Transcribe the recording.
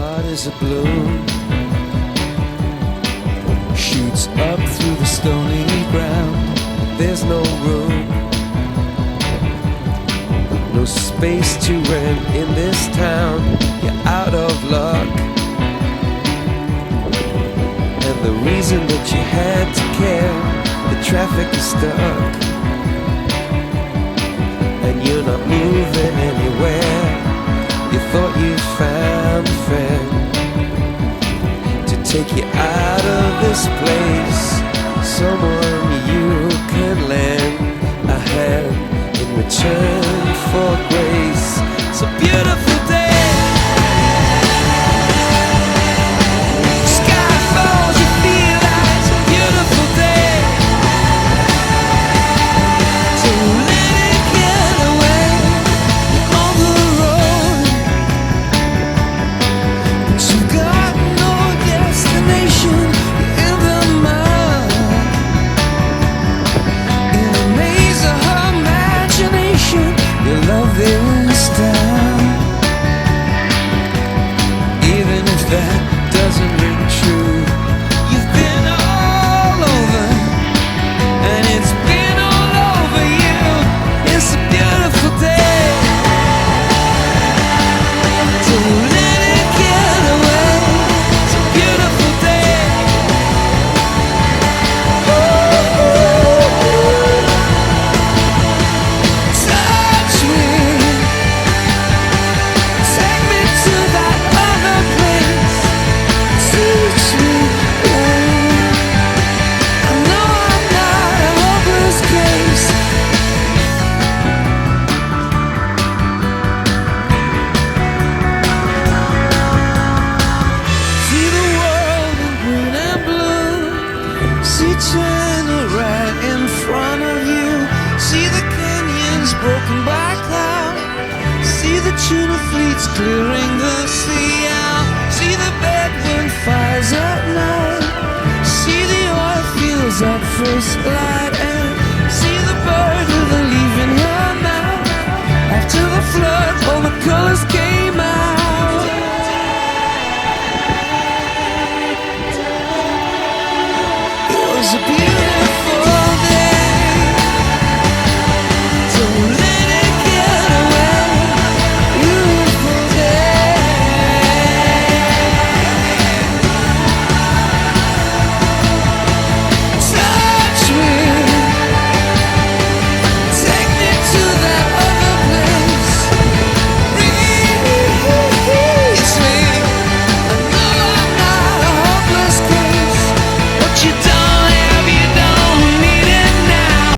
heart is a balloon, shoots up through the stony ground. There's no room, no space to rent in this town. You're out of luck, and the reason that you had to care, the traffic is stuck, and you're not moving anywhere. You thought you found a friend to take you out of this place, someone you can lend a hand in return for grace. It's a beautiful day. Sky falls, you feel like it's a beautiful day. So let it get away on the road, but you've got no destination. You're in the mud, in a maze of her imagination. Your love is down, even if that doesn't ring true. You've been all over, and it's been all over you. It's a beautiful day, so let it get away. It's a beautiful day. Touch me, take me to that other place. Teach me, I know I'm not a hopeless case. See the world in green and blue. See China right in front of you. See the canyons broken by cloud. See the tuna fleets clearing the sea out. See the bedroom fires at night. See the oil fields at first light. And see the bird with a leaf in her mouth. After the flood, all the colors came out. It was a beautiful